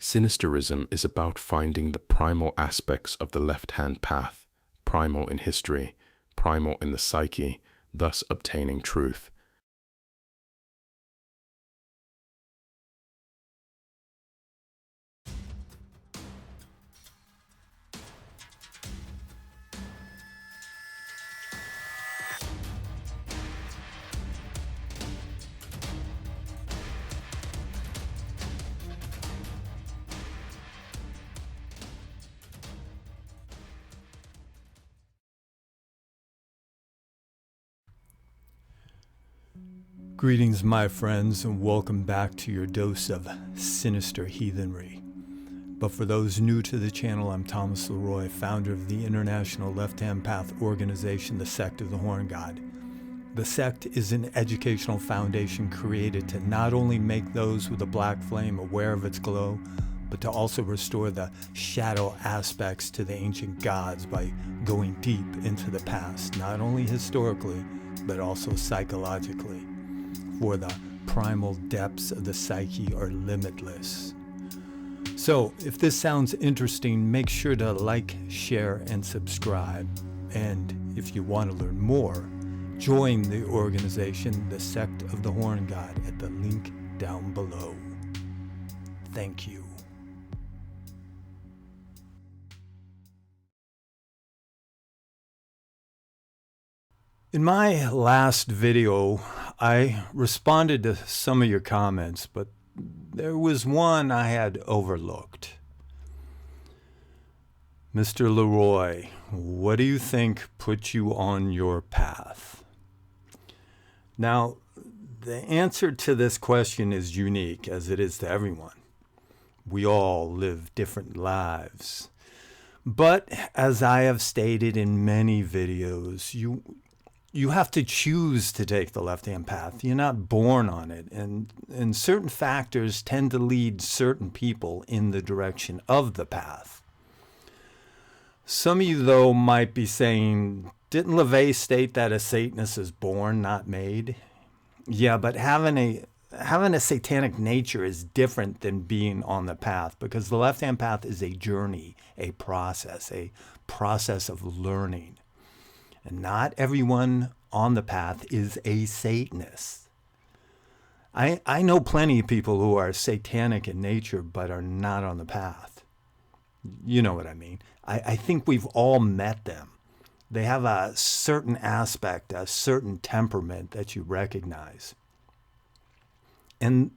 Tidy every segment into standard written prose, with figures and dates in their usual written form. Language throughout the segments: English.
Sinisterism is about finding the primal aspects of the left-hand path, primal in history, primal in the psyche, thus obtaining truth. Greetings, my friends, and welcome back to your dose of sinister heathenry. But for those new to the channel, I'm Thomas Leroy, founder of the International Left-Hand Path organization, the Sect of the Horn God. The sect is an educational foundation created to not only make those with a black flame aware of its glow, but to also restore the shadow aspects to the ancient gods by going deep into the past, not only historically, but also psychologically. For the primal depths of the psyche are limitless. So, if this sounds interesting, make sure to like, share, and subscribe. And if you want to learn more, join the organization, the Sect of the Horn God, at the link down below. Thank you. In my last video, I responded to some of your comments, but there was one I had overlooked. Mr. Leroy, what do you think put you on your path? Now, the answer to this question is unique, as it is to everyone. We all live different lives. But as I have stated in many videos, you have to choose to take the left-hand path. You're not born on it. And certain factors tend to lead certain people in the direction of the path. Some of you, though, might be saying, didn't LaVey state that a Satanist is born, not made? Yeah, but having a satanic nature is different than being on the path, because the left-hand path is a journey, a process of learning. And not everyone on the path is a Satanist. I know plenty of people who are satanic in nature but are not on the path. You know what I mean. I think we've all met them. They have a certain aspect, a certain temperament that you recognize. And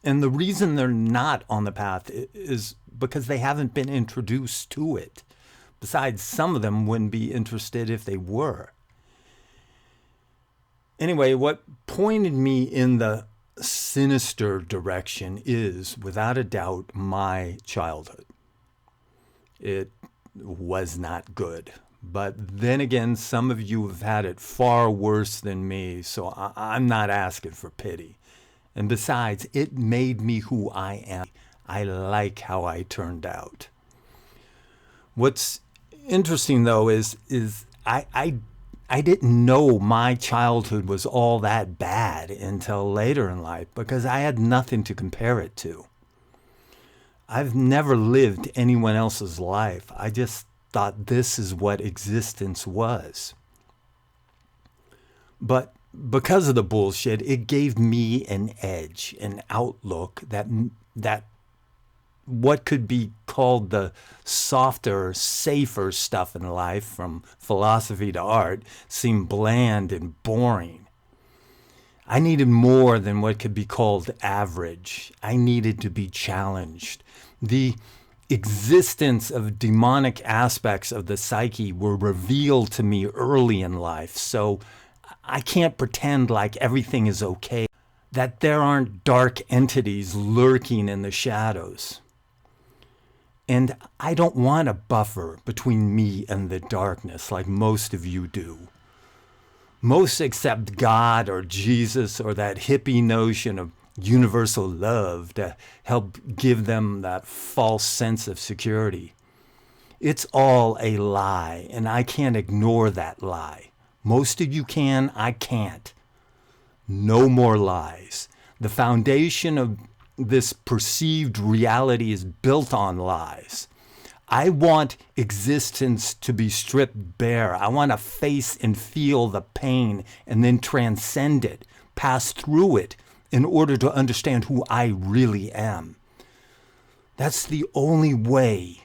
the reason they're not on the path is because they haven't been introduced to it. Besides, some of them wouldn't be interested if they were. Anyway, what pointed me in the sinister direction is, without a doubt, my childhood. It was not good. But then again, some of you have had it far worse than me, so I'm not asking for pity. And besides, it made me who I am. I like how I turned out. What's interesting, though, is I didn't know my childhood was all that bad until later in life, because I had nothing to compare it to. I've never lived anyone else's life. I just thought this is what existence was. But because of the bullshit, it gave me an edge, an outlook that what could be called the softer, safer stuff in life, from philosophy to art, seemed bland and boring. I needed more than what could be called average. I needed to be challenged. The existence of demonic aspects of the psyche were revealed to me early in life, so I can't pretend like everything is okay, that there aren't dark entities lurking in the shadows. And I don't want a buffer between me and the darkness like most of you do. Most accept God or Jesus or that hippie notion of universal love to help give them that false sense of security. It's all a lie, and I can't ignore that lie. Most of you can, I can't. No more lies. The foundation of this perceived reality is built on lies. I want existence to be stripped bare. I want to face and feel the pain and then transcend it, pass through it in order to understand who I really am. That's the only way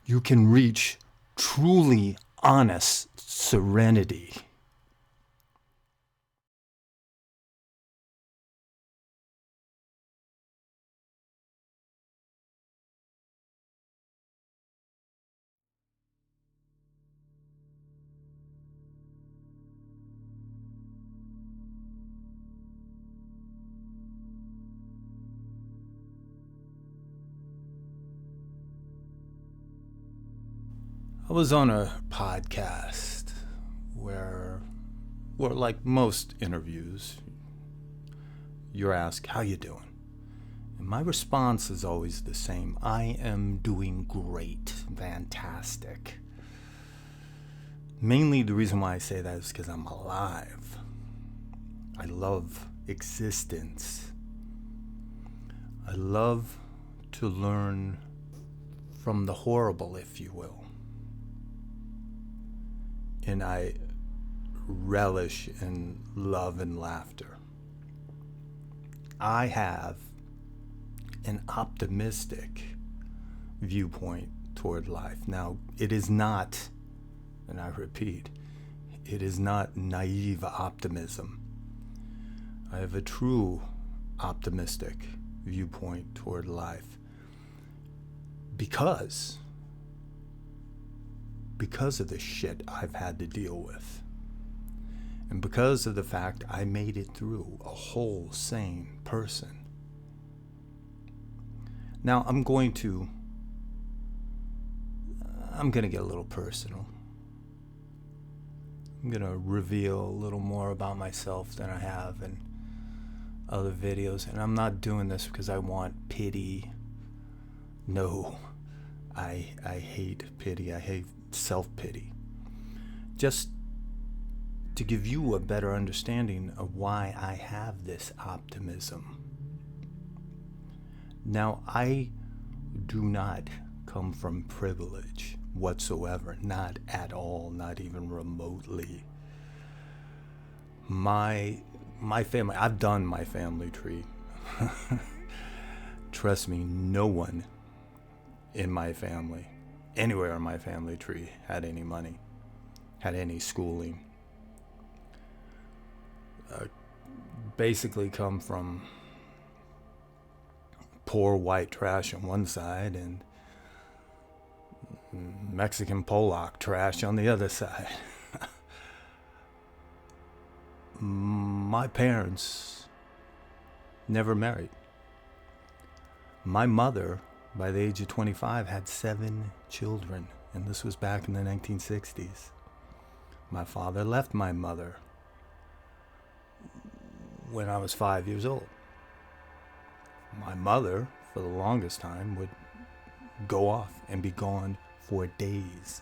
you can reach truly honest serenity. I was on a podcast where, like most interviews, you're asked, how you doing? And my response is always the same. I am doing great, fantastic. Mainly the reason why I say that is because I'm alive. I love existence. I love to learn from the horrible, if you will. And I relish in love and laughter. I have an optimistic viewpoint toward life. Now, it is not, and I repeat, it is not naive optimism. I have a true optimistic viewpoint toward life because of the shit I've had to deal with. And because of the fact I made it through a whole sane person. Now I'm going to get a little personal. I'm going to reveal a little more about myself than I have in other videos. And I'm not doing this because I want pity. No, I hate pity. I hate self-pity. Just to give you a better understanding of why I have this optimism. Now, I do not come from privilege whatsoever, not at all, not even remotely. My family, I've done my family tree. Trust me, no one in my family, anywhere in my family tree, had any money, had any schooling. Basically come from poor white trash on one side and Mexican Polak trash on the other side. My parents never married. My mother, by the age of 25, had 7 children, and this was back in the 1960s. My father left my mother when I was 5 years old. My mother, for the longest time, would go off and be gone for days.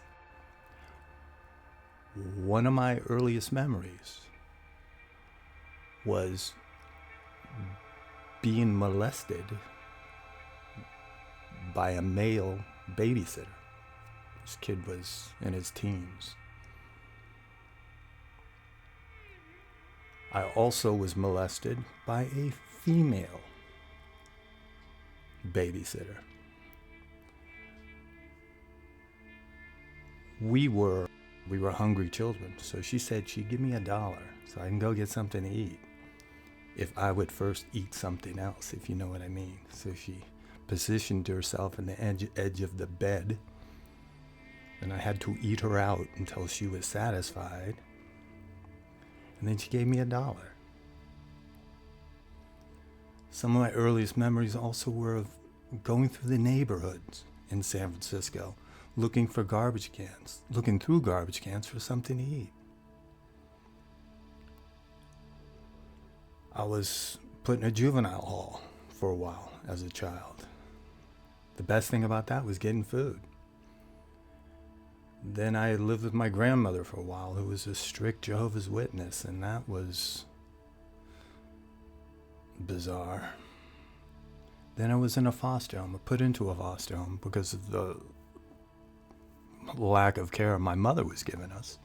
One of my earliest memories was being molested by a male babysitter. This kid was in his teens. I also was molested by a female babysitter. We were hungry children, so she said she'd give me $1 so I can go get something to eat if I would first eat something else, if you know what I mean. So she positioned herself in the edge of the bed, and I had to eat her out until she was satisfied. And then she gave me $1. Some of my earliest memories also were of going through the neighborhoods in San Francisco, looking through garbage cans for something to eat. I was put in a juvenile hall for a while as a child. The best thing about that was getting food. Then I lived with my grandmother for a while, who was a strict Jehovah's Witness, and that was bizarre. Then I was in a foster home, put into a foster home because of the lack of care my mother was giving us.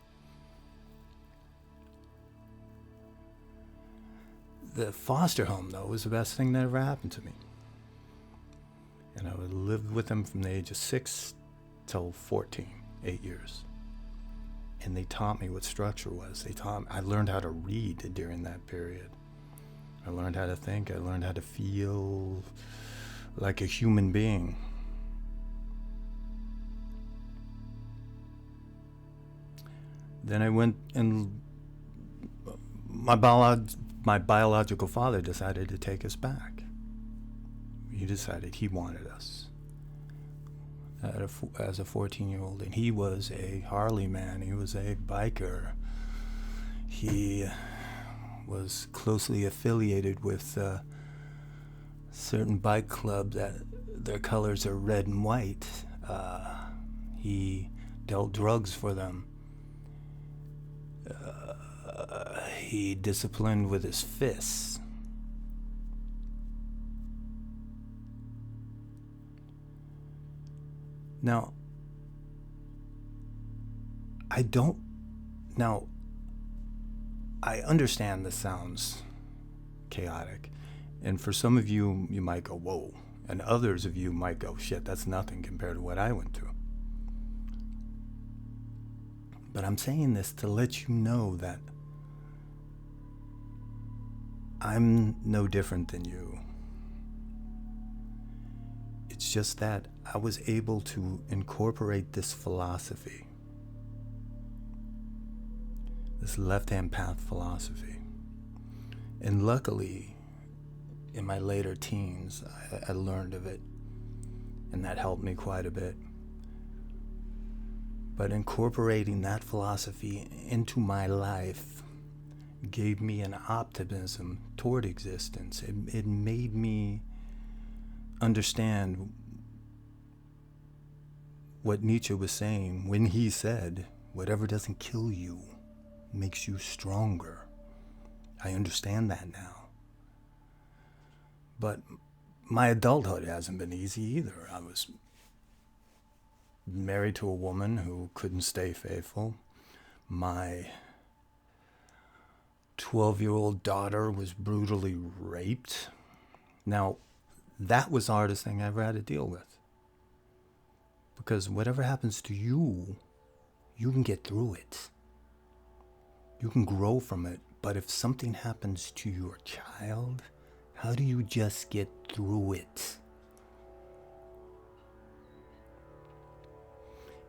The foster home, though, was the best thing that ever happened to me. And I lived with them from the age of 6 till 14, 8 years. And they taught me what structure was. I learned how to read during that period. I learned how to think. I learned how to feel like a human being. Then I went and my biological father decided to take us back. He decided he wanted us as a 14-year-old, and he was a Harley man. He was a biker. He was closely affiliated with a certain bike club that their colors are red and white. He dealt drugs for them. He disciplined with his fists. Now, I understand this sounds chaotic, and for some of you, you might go, whoa, and others of you might go, shit, that's nothing compared to what I went through. But I'm saying this to let you know that I'm no different than you. It's just that I was able to incorporate this philosophy, this left-hand path philosophy. And luckily, in my later teens, I learned of it, and that helped me quite a bit. But incorporating that philosophy into my life gave me an optimism toward existence. It made me understand what Nietzsche was saying when he said, whatever doesn't kill you makes you stronger. I understand that now. But my adulthood hasn't been easy either. I was married to a woman who couldn't stay faithful. My 12-year-old daughter was brutally raped. Now, that was the hardest thing I ever had to deal with. Because whatever happens to you, you can get through it. You can grow from it. But if something happens to your child, how do you just get through it?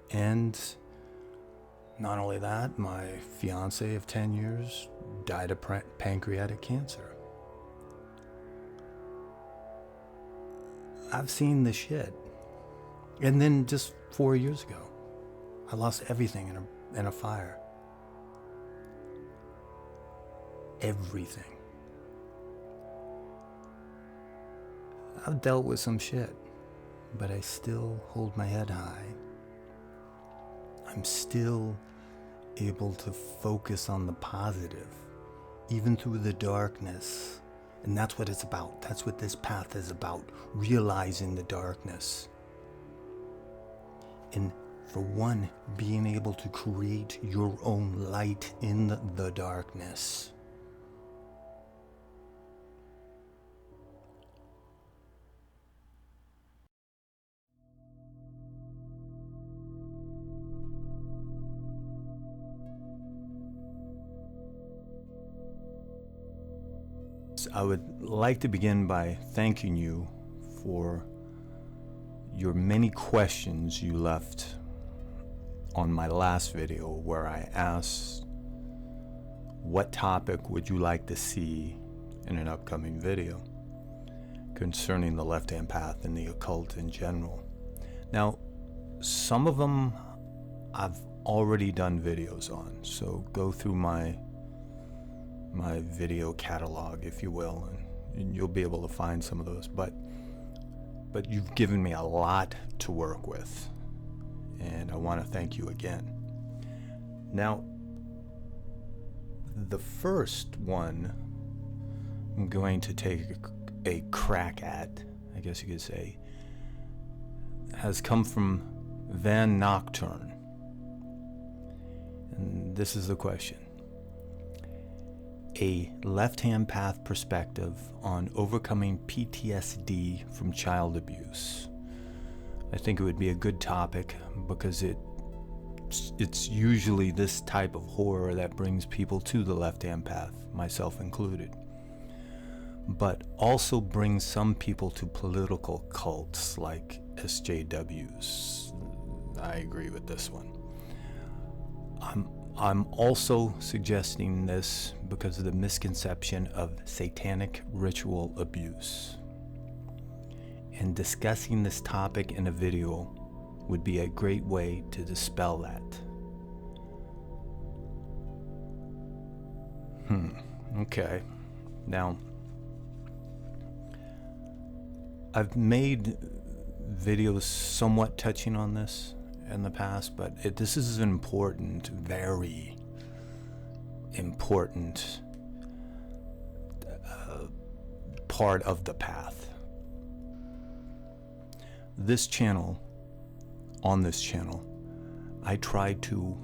And not only that, my fiance of 10 years died of pancreatic cancer. I've seen the shit. And then just 4 years ago, I lost everything in a fire. Everything. I've dealt with some shit, but I still hold my head high. I'm still able to focus on the positive, even through the darkness. And that's what it's about. That's what this path is about, realizing the darkness. And for one, being able to create your own light in the darkness. I would like to begin by thanking you for your many questions you left on my last video, where I asked, what topic would you like to see in an upcoming video concerning the left-hand path and the occult in general? Now, some of them I've already done videos on, so go through my video catalog, if you will, and you'll be able to find some of those. But you've given me a lot to work with, and I want to thank you again. Now, the first one I'm going to take a crack at I guess you could say, has come from Van Nocturne. And this is the question. A left-hand path perspective on overcoming PTSD from child abuse. I think it would be a good topic because it's usually this type of horror that brings people to the left-hand path, myself included, but also brings some people to political cults like SJWs. I agree with this one. I'm also suggesting this because of the misconception of satanic ritual abuse. And discussing this topic in a video would be a great way to dispel that. Okay. Now, I've made videos somewhat touching on this in the past, but this is an important, very important part of the path. On this channel, I try to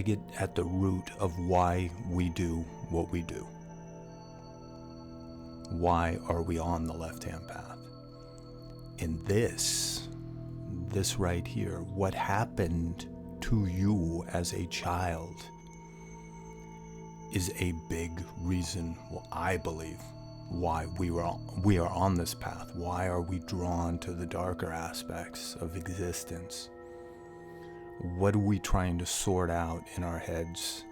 get at the root of why we do what we do. Why are we on the left-hand path? And this right here, what happened to you as a child, is a big reason, I believe, why we are on this path. Why are we drawn to the darker aspects of existence? What are we trying to sort out in our heads?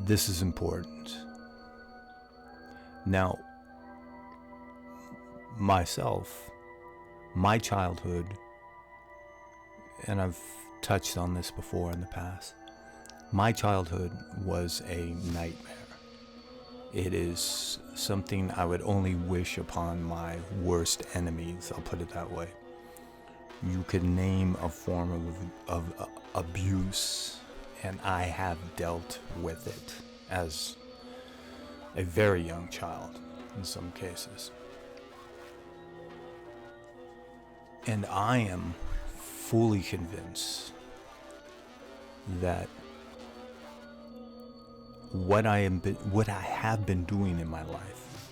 This is important. Now, myself, my childhood, and I've touched on this before in the past, my childhood was a nightmare. It is something I would only wish upon my worst enemies, I'll put it that way. You could name a form of abuse, and I have dealt with it as a very young child in some cases. And I am fully convinced that what I have been doing in my life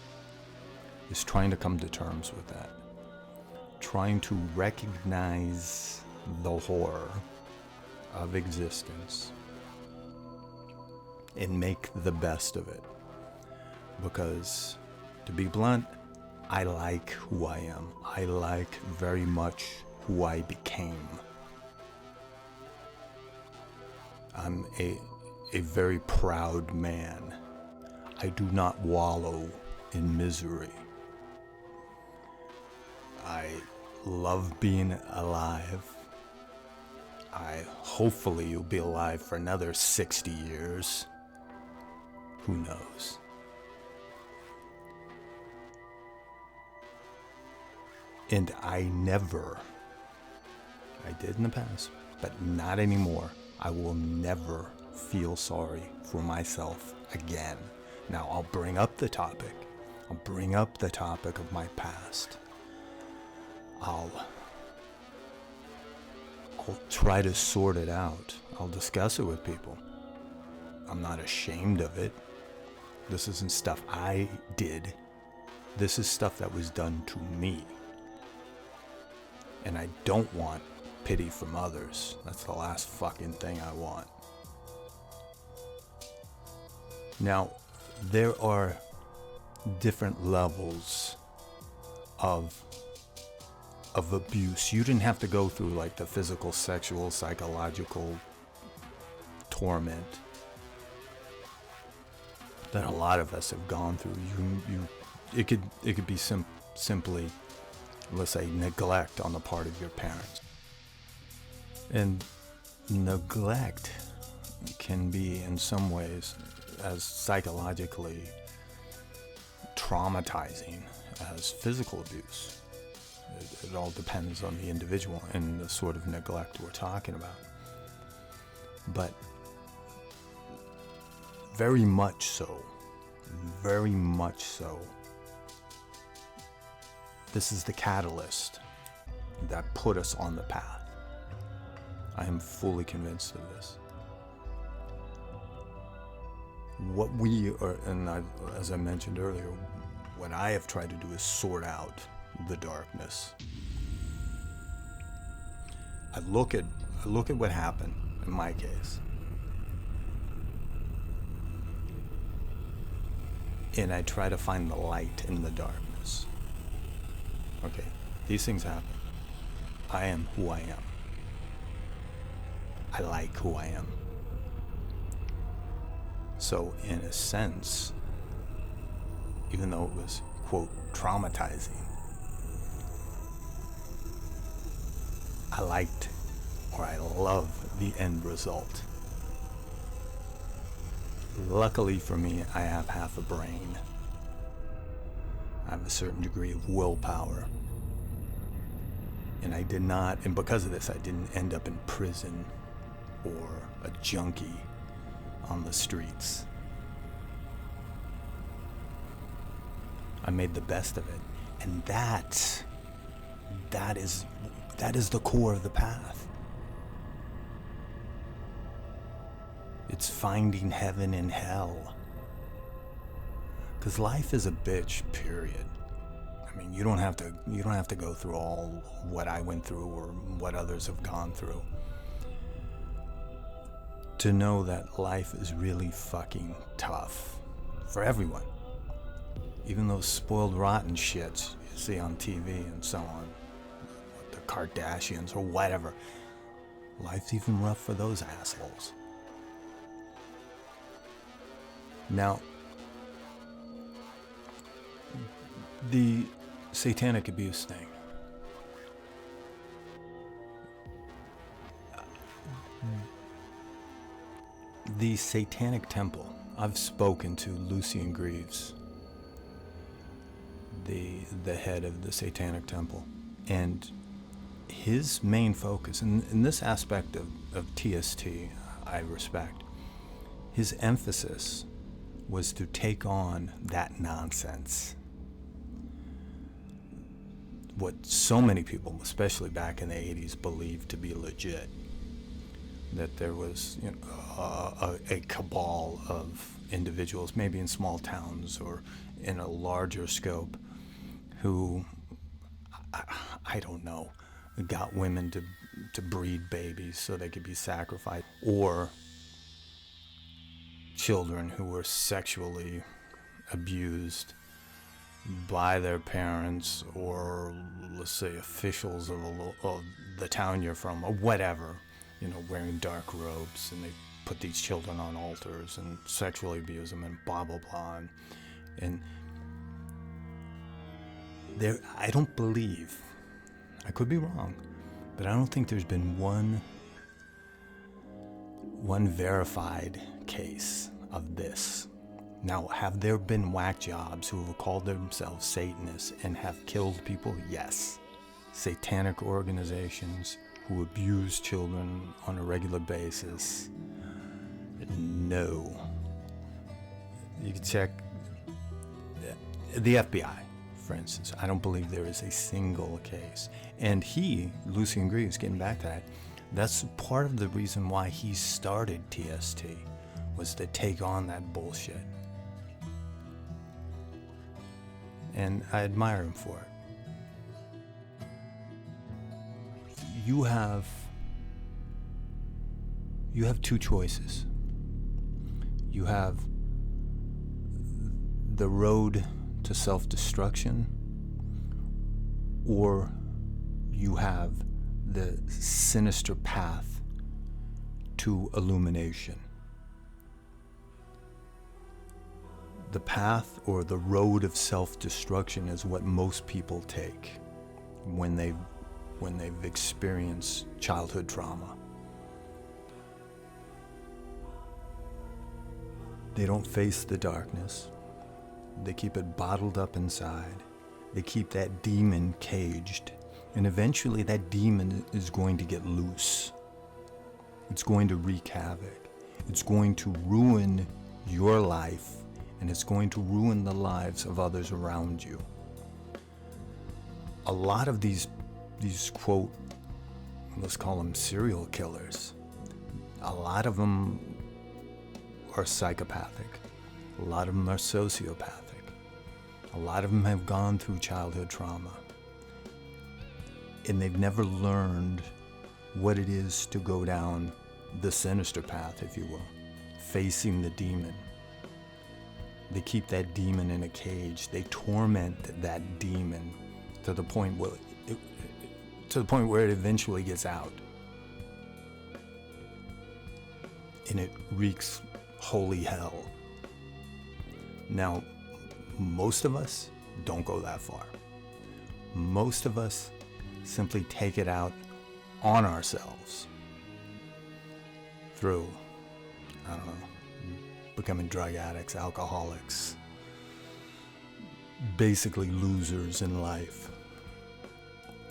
is trying to come to terms with that. Trying to recognize the horror of existence and make the best of it. Because, to be blunt, I like who I am. I like very much who I became. I'm a very proud man. I do not wallow in misery. I love being alive. Hopefully you'll be alive for another 60 years. Who knows? And I did in the past, but not anymore. I will never feel sorry for myself again. Now I'll bring up the topic. I'll bring up the topic of my past. I'll try to sort it out. I'll discuss it with people. I'm not ashamed of it. This isn't stuff I did. This is stuff that was done to me. And I don't want pity from others. That's the last fucking thing I want. Now, there are different levels of abuse. You didn't have to go through like the physical, sexual, psychological torment that a lot of us have gone through. It could be simply, let's say, neglect on the part of your parents. And neglect can be, in some ways, as psychologically traumatizing as physical abuse. It all depends on the individual and the sort of neglect we're talking about. But very much so, Very much so. This is the catalyst that put us on the path. I am fully convinced of this. What we are, and as I mentioned earlier, what I have tried to do is sort out the darkness. I look at what happened in my case, and I try to find the light in the darkness. Okay, these things happen. I am who I am. I like who I am. So in a sense, even though it was, quote, traumatizing, I liked, or I love, the end result. Luckily for me, I have half a brain. I have a certain degree of willpower. And and because of this, I didn't end up in prison or a junkie on the streets. I made the best of it. And that is the core of the path. It's finding heaven in hell. Because life is a bitch, period. I mean, you don't have to go through all what I went through or what others have gone through to know that life is really fucking tough for everyone. Even those spoiled rotten shits you see on TV and so on, the Kardashians or whatever. Life's even rough for those assholes. Now, the satanic abuse thing. The Satanic Temple. I've spoken to Lucian Greaves, the head of the Satanic Temple, and his main focus, in this aspect of TST, I respect, his emphasis was to take on that nonsense. What so many people, especially back in the 80s, believed to be legit. That there was a cabal of individuals, maybe in small towns or in a larger scope, who, I don't know, got women to breed babies so they could be sacrificed, or children who were sexually abused by their parents, or let's say officials of the town you're from, or whatever, wearing dark robes, and they put these children on altars and sexually abuse them and blah blah blah. And there, I don't believe, I could be wrong, but I don't think there's been one verified case of this. Now, have there been whack jobs who have called themselves Satanists and have killed people? Yes. Satanic organizations who abuse children on a regular basis? No. You can check the FBI, for instance. I don't believe there is a single case. And Lucian Greaves, getting back to that, that's part of the reason why he started TST, was to take on that bullshit. And I admire him for it. You have two choices. You have the road to self-destruction, or you have the sinister path to illumination. The path or the road of self-destruction is what most people take when they've experienced childhood trauma. They don't face the darkness. They keep it bottled up inside. They keep that demon caged. And eventually that demon is going to get loose. It's going to wreak havoc. It's going to ruin your life and it's going to ruin the lives of others around you. A lot of these quote, let's call them serial killers, a lot of them are psychopathic. A lot of them are sociopathic. A lot of them have gone through childhood trauma. And they've never learned what it is to go down the sinister path, if you will, facing the demon. They keep that demon in a cage. They torment that demon to the point where it eventually gets out. And it wreaks holy hell. Now, most of us don't go that far. Most of us simply take it out on ourselves through, becoming drug addicts, alcoholics, basically losers in life.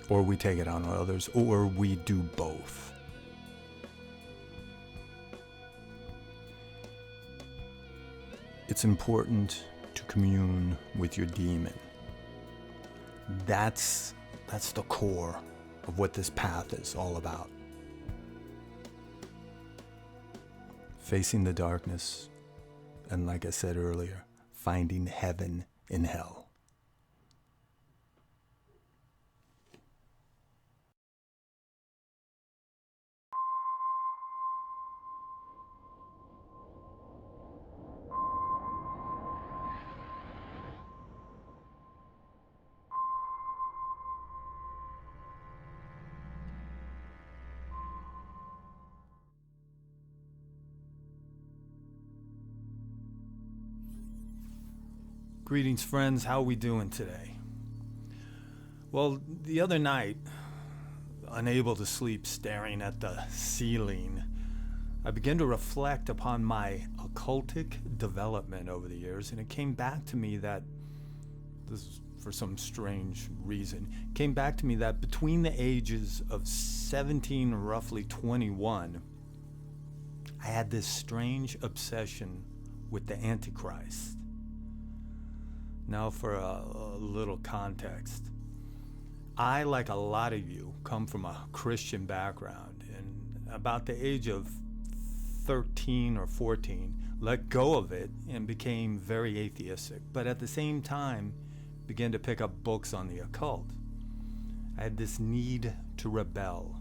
Or we take it on others, or we do both. It's important to commune with your demon. That's the core of what this path is all about. Facing the darkness, and like I said earlier, finding heaven in hell. Greetings, friends. How are we doing today? Well, the other night, unable to sleep, staring at the ceiling, I began to reflect upon my occultic development over the years, and it came back to me that, this for some strange reason, came back to me that between the ages of 17 and roughly 21, I had this strange obsession with the antichrist. Now for a little context. I, like a lot of you, come from a Christian background, and about the age of 13 or 14, let go of it and became very atheistic, but at the same time began to pick up books on the occult. I had this need to rebel.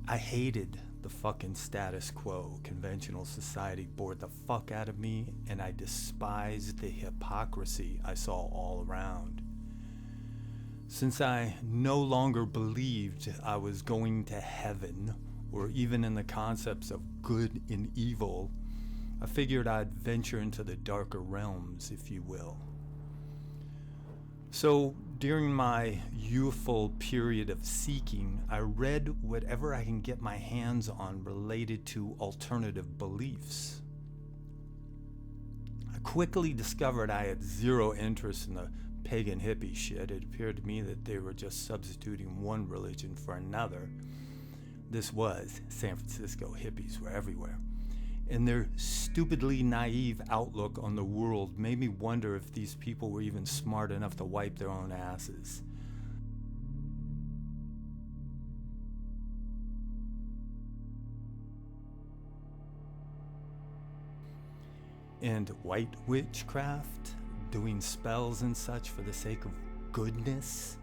I hated the fucking status quo. Conventional society bored the fuck out of me, and I despised the hypocrisy I saw all around. Since I no longer believed I was going to heaven, or even in the concepts of good and evil, I figured I'd venture into the darker realms, if you will. So during my youthful period of seeking, I read whatever I can get my hands on related to alternative beliefs. I quickly discovered I had zero interest in the pagan hippie shit. It appeared to me that they were just substituting one religion for another. This was San Francisco. Hippies were everywhere. And their stupidly naive outlook on the world made me wonder if these people were even smart enough to wipe their own asses. And white witchcraft, doing spells and such for the sake of goodness.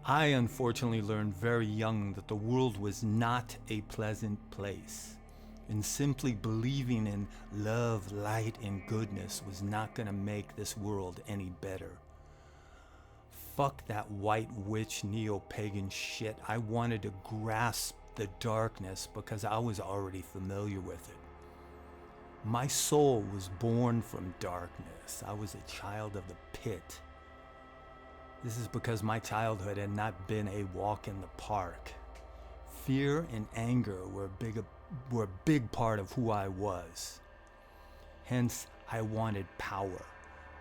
I unfortunately learned very young that the world was not a pleasant place, and simply believing in love, light, and goodness was not going to make this world any better. Fuck that white witch neo-pagan shit. I wanted to grasp the darkness because I was already familiar with it. My soul was born from darkness. I was a child of the pit. This is because my childhood had not been a walk in the park. Fear and anger were a big part of who I was. Hence, I wanted power.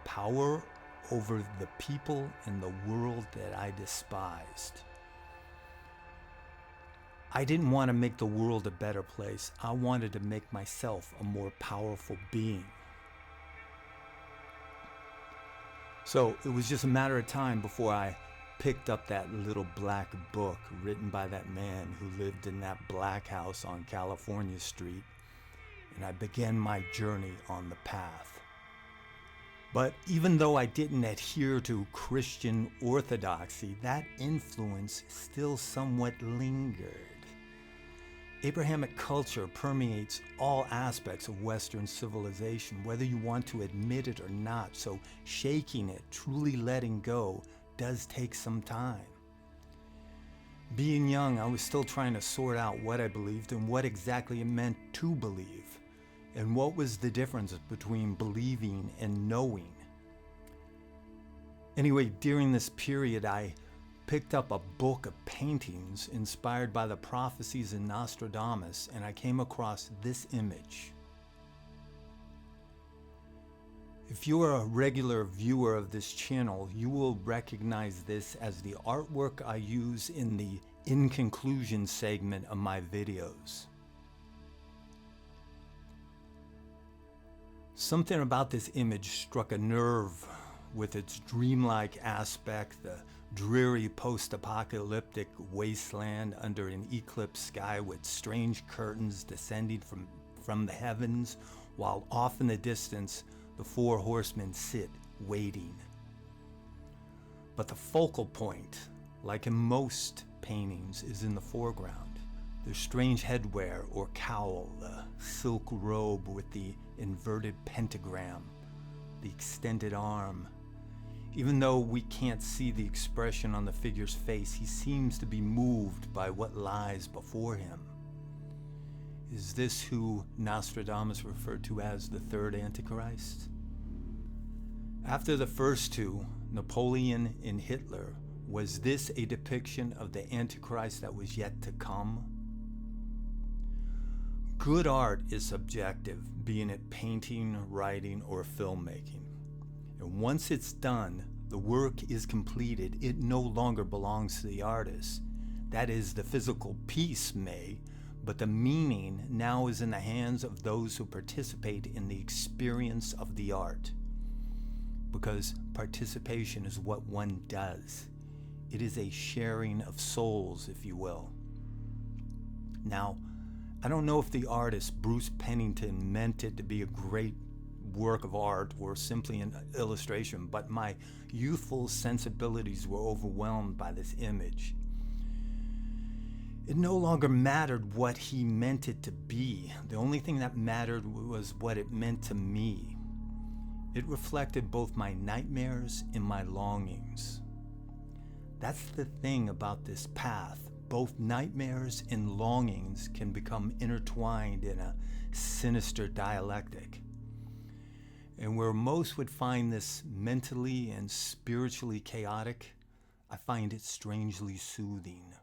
Power over the people and the world that I despised. I didn't want to make the world a better place. I wanted to make myself a more powerful being. So it was just a matter of time before I picked up that little black book written by that man who lived in that black house on California Street, and I began my journey on the path. But even though I didn't adhere to Christian orthodoxy, that influence still somewhat lingered. Abrahamic culture permeates all aspects of Western civilization, whether you want to admit it or not, so shaking it, truly letting go, does take some time. Being young, I was still trying to sort out what I believed and what exactly it meant to believe, and what was the difference between believing and knowing. Anyway, during this period, I picked up a book of paintings inspired by the prophecies in Nostradamus, and I came across this image. If you are a regular viewer of this channel, you will recognize this as the artwork I use in the In Conclusion segment of my videos. Something about this image struck a nerve with its dreamlike aspect, the dreary post-apocalyptic wasteland under an eclipsed sky with strange curtains descending from the heavens, while off in the distance the four horsemen sit waiting. But the focal point, like in most paintings, is in the foreground. The strange headwear or cowl, the silk robe with the inverted pentagram, the extended arm. Even though we can't see the expression on the figure's face, he seems to be moved by what lies before him. Is this who Nostradamus referred to as the third antichrist? After the first two, Napoleon and Hitler, was this a depiction of the antichrist that was yet to come? Good art is subjective, being it painting, writing, or filmmaking. And once it's done, the work is completed, it no longer belongs to the artist. That is, the physical piece may, but the meaning now is in the hands of those who participate in the experience of the art. Because participation is what one does. It is a sharing of souls, if you will. Now, I don't know if the artist Bruce Pennington meant it to be a great work of art or simply an illustration, but my youthful sensibilities were overwhelmed by this image. It no longer mattered what he meant it to be. The only thing that mattered was what it meant to me. It reflected both my nightmares and my longings. That's the thing about this path. Both nightmares and longings can become intertwined in a sinister dialectic. And where most would find this mentally and spiritually chaotic, I find it strangely soothing.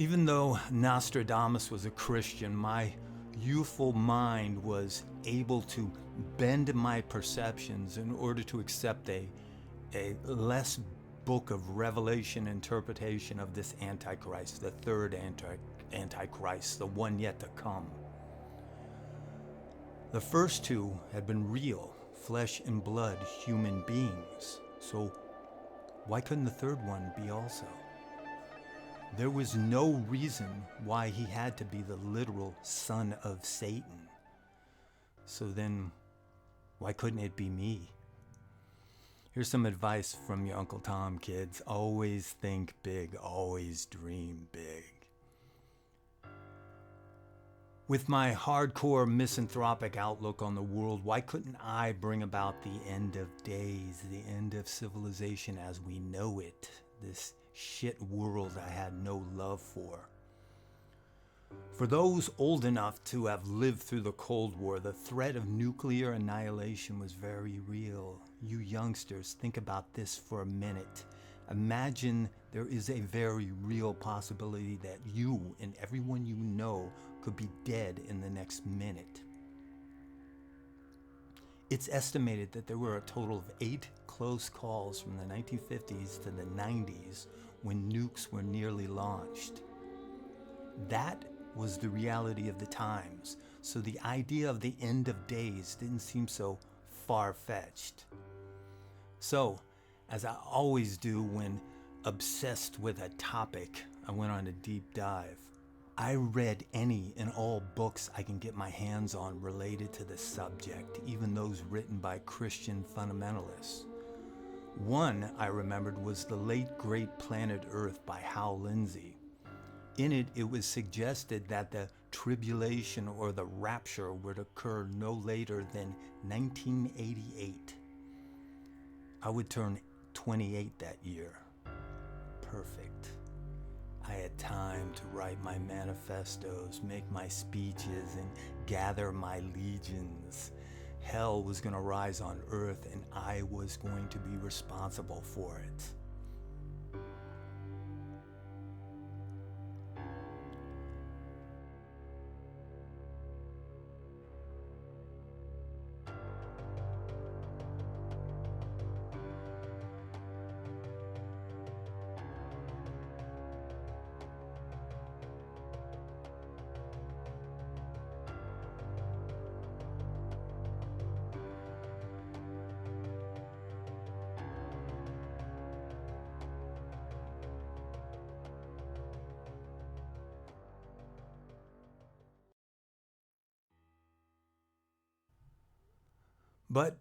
Even though Nostradamus was a Christian, my youthful mind was able to bend my perceptions in order to accept a less book of revelation interpretation of this Antichrist, the third Antichrist, the one yet to come. The first two had been real, flesh and blood human beings, so why couldn't the third one be also? There was no reason why he had to be the literal son of Satan. So then, why couldn't it be me? Here's some advice from your Uncle Tom, kids. Always think big, always dream big. With my hardcore misanthropic outlook on the world, why couldn't I bring about the end of days, the end of civilization as we know it? This shit world I had no love for. For those old enough to have lived through the Cold War, the threat of nuclear annihilation was very real. You youngsters, think about this for a minute. Imagine there is a very real possibility that you and everyone you know could be dead in the next minute. It's estimated that there were a total of 8 close calls from the 1950s to the 90s when nukes were nearly launched. That was the reality of the times, so the idea of the end of days didn't seem so far-fetched. So, as I always do when obsessed with a topic, I went on a deep dive. I read any and all books I can get my hands on related to the subject, even those written by Christian fundamentalists. One I remembered was The Late Great Planet Earth by Hal Lindsey. In it, it was suggested that the tribulation or the rapture would occur no later than 1988. I would turn 28 that year. Perfect. I had time to write my manifestos, make my speeches, and gather my legions. Hell was going to rise on earth, and I was going to be responsible for it. But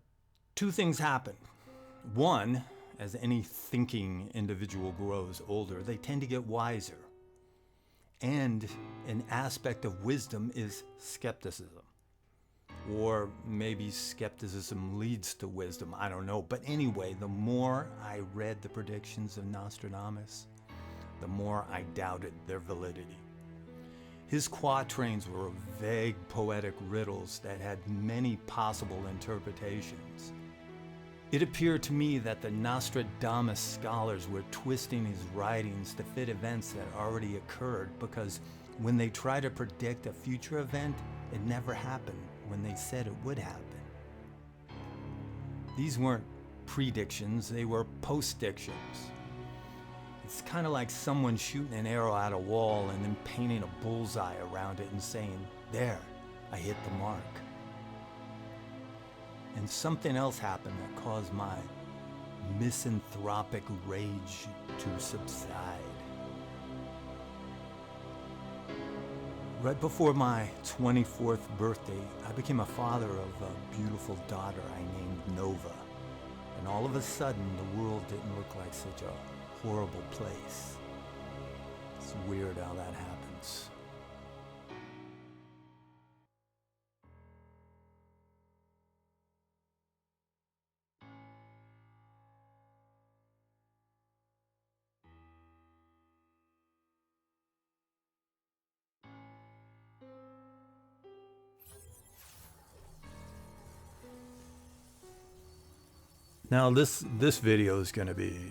two things happen. One, as any thinking individual grows older, they tend to get wiser. And an aspect of wisdom is skepticism. Or maybe skepticism leads to wisdom, I don't know. But anyway, the more I read the predictions of Nostradamus, the more I doubted their validity. His quatrains were vague poetic riddles that had many possible interpretations. It appeared to me that the Nostradamus scholars were twisting his writings to fit events that already occurred, because when they try to predict a future event, it never happened when they said it would happen. These weren't predictions, they were postdictions. It's kind of like someone shooting an arrow at a wall and then painting a bullseye around it and saying, "There, I hit the mark." And something else happened that caused my misanthropic rage to subside. Right before my 24th birthday, I became a father of a beautiful daughter I named Nova. And all of a sudden, the world didn't look like such a horrible place. It's weird how that happens. Now this video is going to be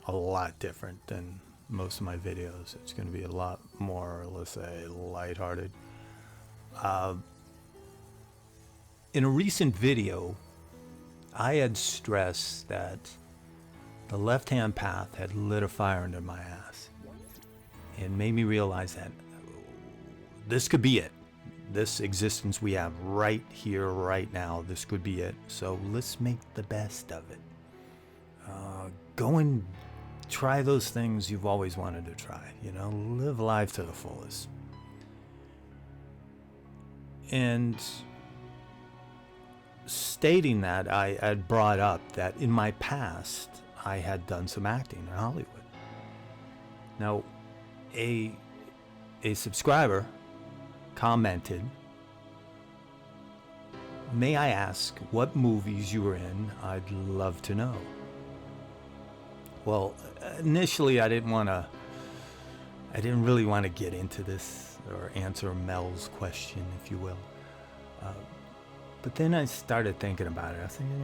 a lot different than most of my videos. It's going to be a lot more, let's say, lighthearted. In a recent video, I had stressed that the left-hand path had lit a fire under my ass. It made me realize that this could be it. This existence we have right here, right now, this could be it. So let's make the best of it. Go and try those things you've always wanted to try. You know, live life to the fullest. And stating that, I had brought up that in my past, I had done some acting in Hollywood. Now, a subscriber commented, "May I ask what movies you were in? I'd love to know." Well, initially I didn't really want to get into this or answer Mel's question, if you will. But then I started thinking about it. I was thinking,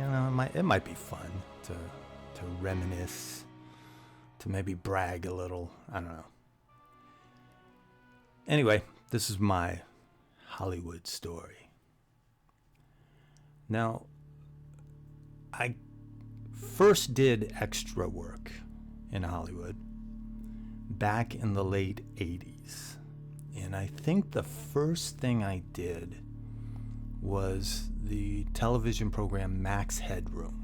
it might be fun to reminisce, to maybe brag a little. I don't know. Anyway, this is my Hollywood story. Now, I first did extra work in Hollywood back in the late 80s. And I think the first thing I did was the television program Max Headroom.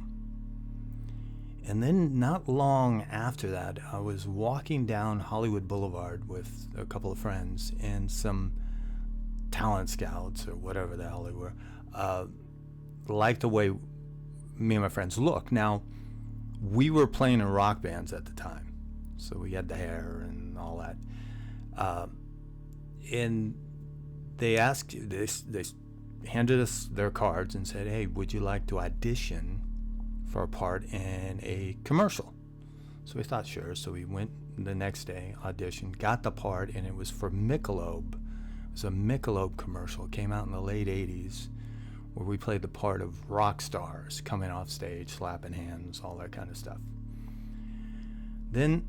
And then not long after that, I was walking down Hollywood Boulevard with a couple of friends and some talent scouts or whatever the hell they were, liked the way me and my friends look. Now, we were playing in rock bands at the time, so we had the hair and all that. And they asked, they handed us their cards and said, "Hey, would you like to audition for a part in a commercial?" So we thought, sure. So we went the next day, auditioned, got the part, and it was for Michelob. It was a Michelob commercial. It came out in the late 80s, where we played the part of rock stars coming off stage, slapping hands, all that kind of stuff. Then,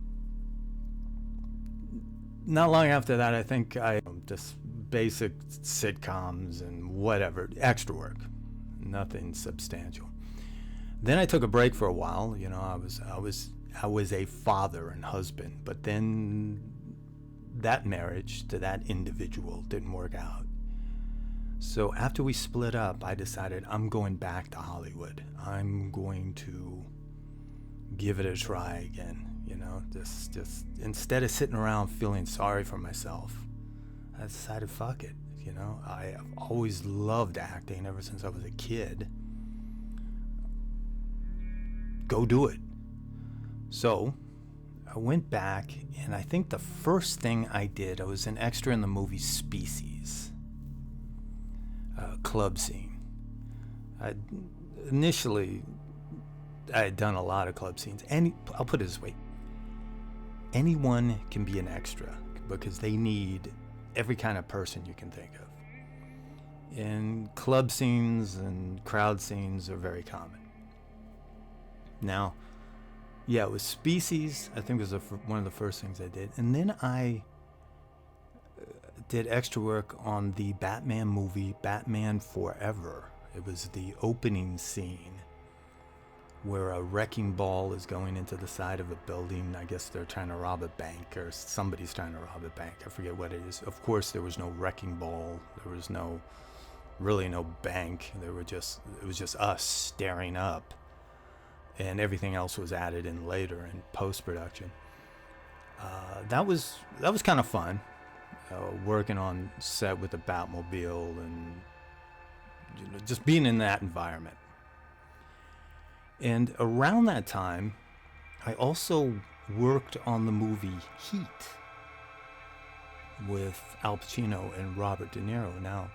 not long after that, I think just basic sitcoms and whatever, extra work, nothing substantial. Then I took a break for a while. I was a father and husband, but then that marriage to that individual didn't work out. So after we split up, I decided I'm going back to Hollywood. I'm going to give it a try again. Just instead of sitting around feeling sorry for myself, I decided, fuck it. I've always loved acting ever since I was a kid. Go do it. So I went back, and I think the first thing I did, I was an extra in the movie Species, club scene. Initially, I had done a lot of club scenes. I'll put it this way. Anyone can be an extra because they need every kind of person you can think of. And club scenes and crowd scenes are very common. Now, yeah, it was Species. I think it was one of the first things I did. And then I did extra work on the Batman movie, Batman Forever. It was the opening scene where a wrecking ball is going into the side of a building. I guess they're trying to rob a bank, or somebody's trying to rob a bank. I forget what it is. Of course, there was no wrecking ball. There was really no bank. It was just us staring up. And everything else was added in later in post-production. That was kind of fun, working on set with the Batmobile and just being in that environment. And around that time, I also worked on the movie Heat with Al Pacino and Robert De Niro. Now,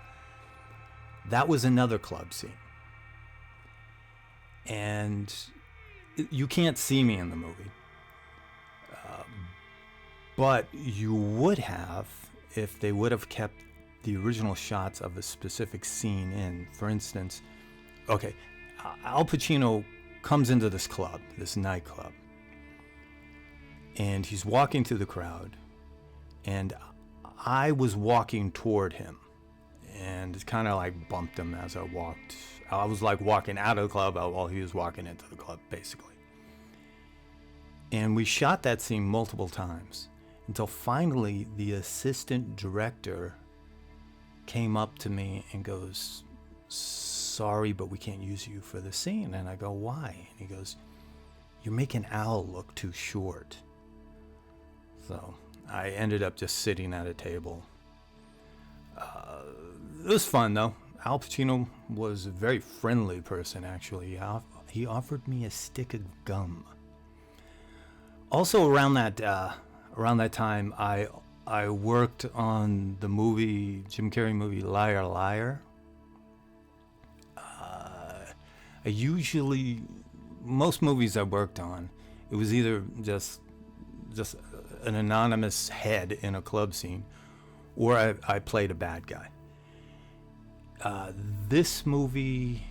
that was another club scene. And you can't see me in the movie. But you would have if they would have kept the original shots of a specific scene in. For instance, okay, Al Pacino comes into this club, this nightclub, and he's walking through the crowd, and I was walking toward him, and it kind of like bumped him as I walked. I was like walking out of the club while he was walking into the club, basically. And we shot that scene multiple times until finally the assistant director came up to me and goes, "Sorry, but we can't use you for the scene." And I go, "Why?" And he goes, "You're making Al look too short." So I ended up just sitting at a table. It was fun, though. Al Pacino was a very friendly person, actually. He offered me a stick of gum. Also, around that time, I worked on the Jim Carrey movie Liar Liar. Most movies I worked on, it was either just an anonymous head in a club scene, or I played a bad guy. This movie,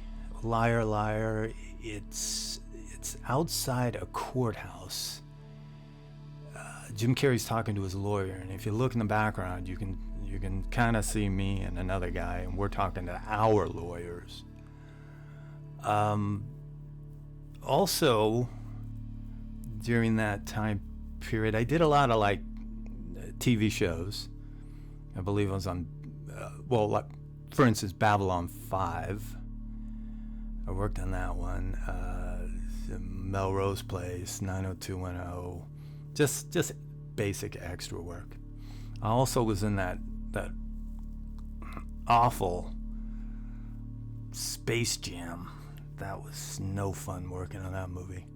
Liar Liar, it's outside a courthouse. Jim Carrey's talking to his lawyer, and if you look in the background, you can kind of see me and another guy, and we're talking to our lawyers. Also, during that time period, I did a lot of like TV shows. I believe I was on, like, for instance, Babylon 5. I worked on that one. Melrose Place, 90210. Just basic extra work. I also was in that awful Space Jam. That was no fun working on that movie.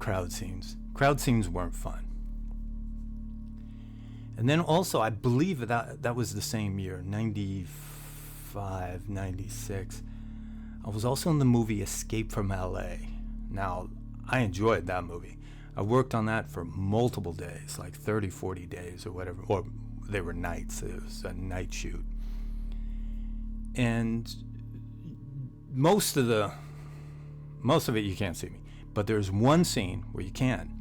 Crowd scenes weren't fun. And then also, I believe that was the same year, 95, 96. I was also in the movie Escape from LA. Now, I enjoyed that movie. I worked on that for multiple days, like 30, 40 days or whatever, or they were nights. It was a night shoot. And most of it you can't see me, but there's one scene where you can.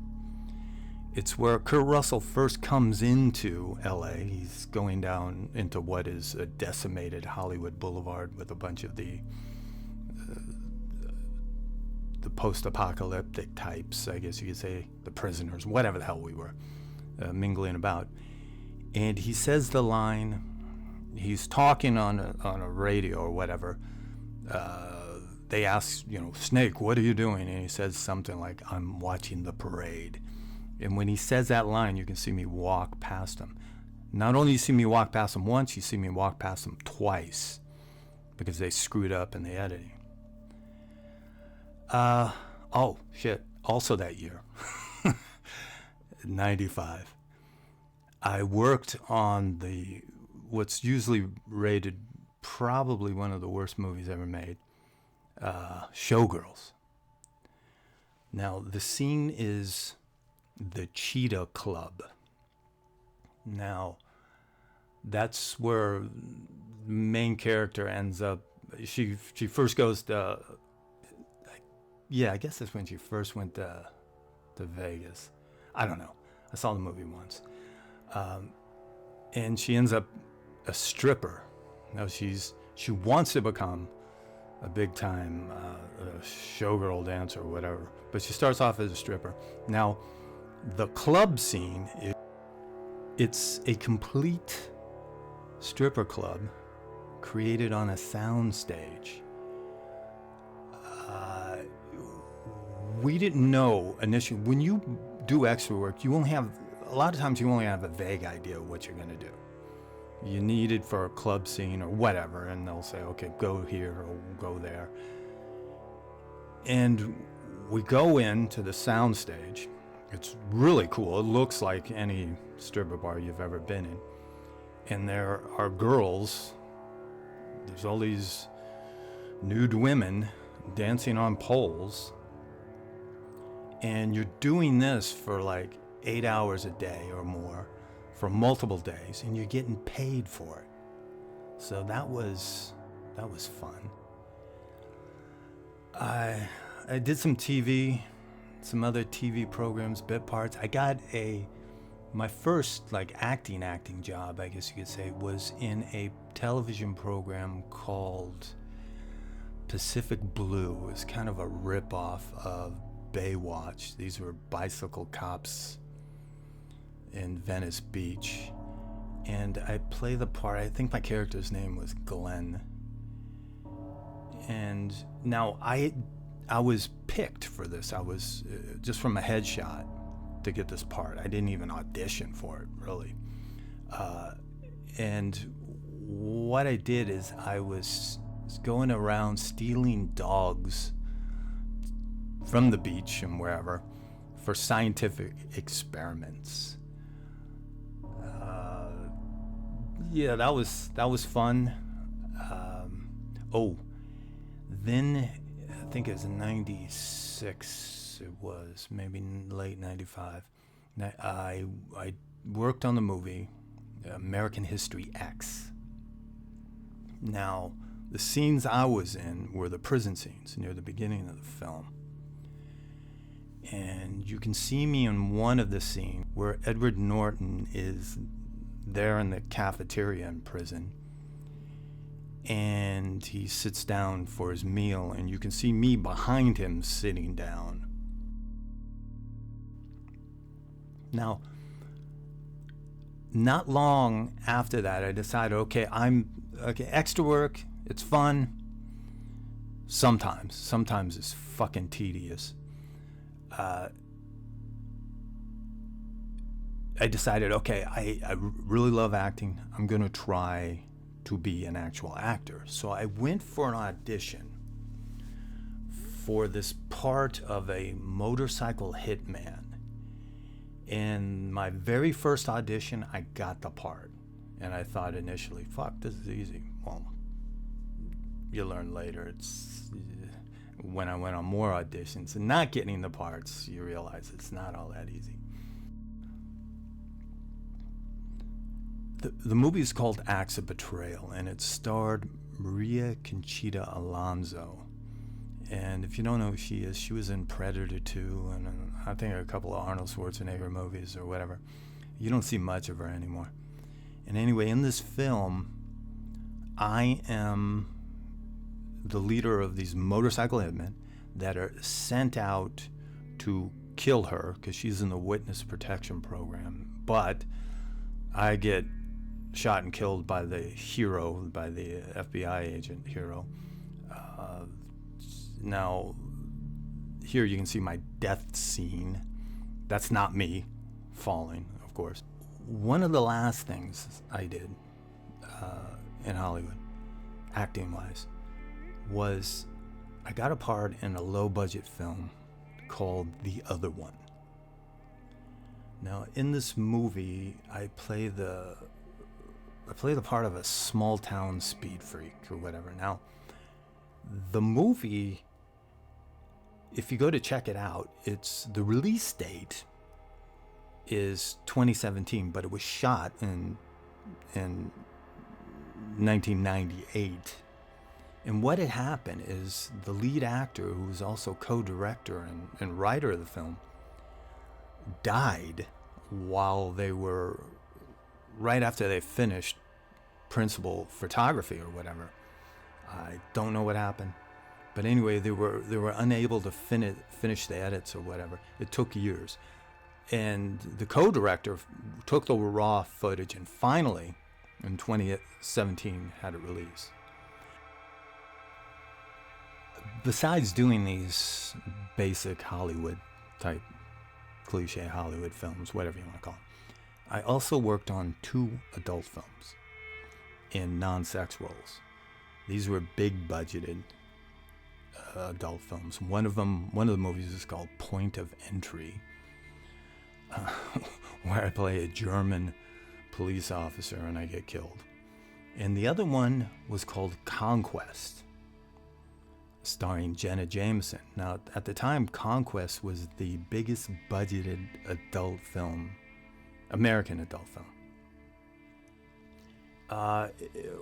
It's where Kurt Russell first comes into LA. He's going down into what is a decimated Hollywood Boulevard with a bunch of the post-apocalyptic types, I guess you could say, the prisoners, whatever the hell we were, mingling about. And he says the line, he's talking on a radio or whatever. They ask, Snake, what are you doing? And he says something like, I'm watching the parade. And when he says that line, you can see me walk past him. Not only you see me walk past him once, you see me walk past him twice because they screwed up in the editing. Oh, shit. Also that year, 95, I worked on what's usually rated probably one of the worst movies ever made, Showgirls. Now, the scene is the Cheetah Club. Now, that's where the main character ends up. She first goes to... I guess that's when she first went to Vegas. I don't know. I saw the movie once. And she ends up a stripper. Now she wants to become a big-time showgirl dancer or whatever, but she starts off as a stripper. Now, the club scene, it's a complete stripper club created on a sound stage. We didn't know initially. When you do extra work, a lot of times you only have a vague idea of what you're going to do. You need it for a club scene or whatever, and they'll say, okay, go here or go there. And we go into the sound stage. It's really cool. It looks like any stripper bar you've ever been in. And there are girls. There's all these nude women dancing on poles. And you're doing this for like 8 hours a day or more for multiple days, and you're getting paid for it. So that was fun. I did some TV, some other TV programs, bit parts. I got my first like acting job, I guess you could say, was in a television program called Pacific Blue. It was kind of a rip-off of Baywatch. These were bicycle cops in Venice Beach, and I play the part. I think my character's name was Glenn. And now I was picked for this. I was just from a headshot to get this part. I didn't even audition for it, really. And what I did is I was going around stealing dogs from the beach and wherever for scientific experiments. That was fun. Then I think it was in 96. It was maybe late 95. I worked on the movie American History X. Now, the scenes I was in were the prison scenes near the beginning of the film. And you can see me in one of the scenes where Edward Norton is there in the cafeteria in prison. And he sits down for his meal, and you can see me behind him sitting down. Now, not long after that, I decided, okay, extra work, it's fun. Sometimes it's fucking tedious. I decided, okay, I really love acting. I'm going to try to be an actual actor. So I went for an audition for this part of a motorcycle hitman. In my very first audition, I got the part. And I thought initially, fuck, this is easy. Well, you learn later. It's when I went on more auditions and not getting the parts, you realize it's not all that easy. The movie is called Acts of Betrayal, and it starred Maria Conchita Alonso. And if you don't know who she is, she was in Predator 2 and I think a couple of Arnold Schwarzenegger movies or whatever. You don't see much of her anymore. And anyway, in this film, I am the leader of these motorcycle hitmen that are sent out to kill her because she's in the witness protection program. But I get shot and killed by the hero, by the FBI agent hero. Now, here you can see my death scene. That's not me falling, of course. One of the last things I did in Hollywood, acting-wise, was I got a part in a low-budget film called The Other One. Now, in this movie, I play the part of a small-town speed freak or whatever. Now, the movie, if you go to check it out, the release date is 2017, but it was shot in 1998. And what had happened is the lead actor, who was also co-director and writer of the film, died while they were, right after they finished principal photography or whatever. I don't know what happened. But anyway, they were unable to finish the edits or whatever. It took years. And the co-director took the raw footage and finally, in 2017, had it released. Besides doing these basic Hollywood type, cliche Hollywood films, whatever you want to call them, I also worked on 2 adult films in non-sex roles. These were big budgeted adult films. One of the movies is called Point of Entry, where I play a German police officer and I get killed. And the other one was called Conquest, starring Jenna Jameson. Now, at the time, Conquest was the biggest budgeted adult film, American adult film.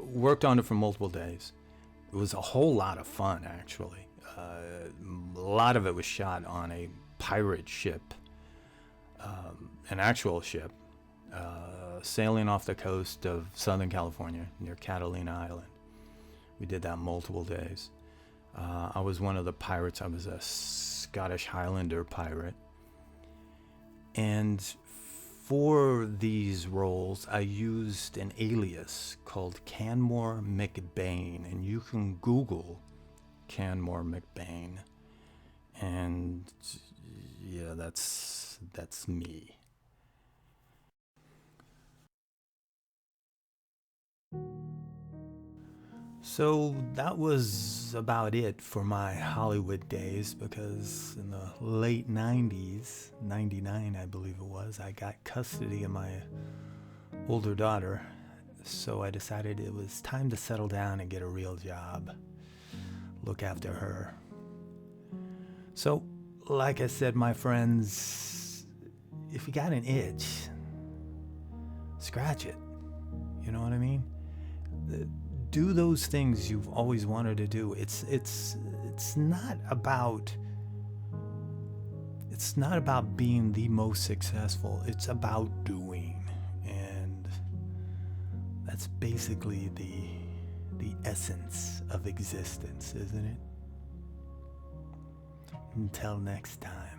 Worked on it for multiple days. It was a whole lot of fun, actually. A lot of it was shot on a pirate ship, an actual ship, sailing off the coast of Southern California near Catalina Island. We did that multiple days. I was one of the pirates. I was a Scottish Highlander pirate. And for these roles, I used an alias called Canmore McBain, and you can Google Canmore McBain, and yeah, that's me. So that was about it for my Hollywood days, because in the late 90s, 99 I believe it was, I got custody of my older daughter. So I decided it was time to settle down and get a real job, look after her. So, like I said, my friends, if you got an itch, scratch it. You know what I mean? Do those things you've always wanted to do. It's not about being the most successful. It's about doing. And that's basically the essence of existence, isn't it? Until next time.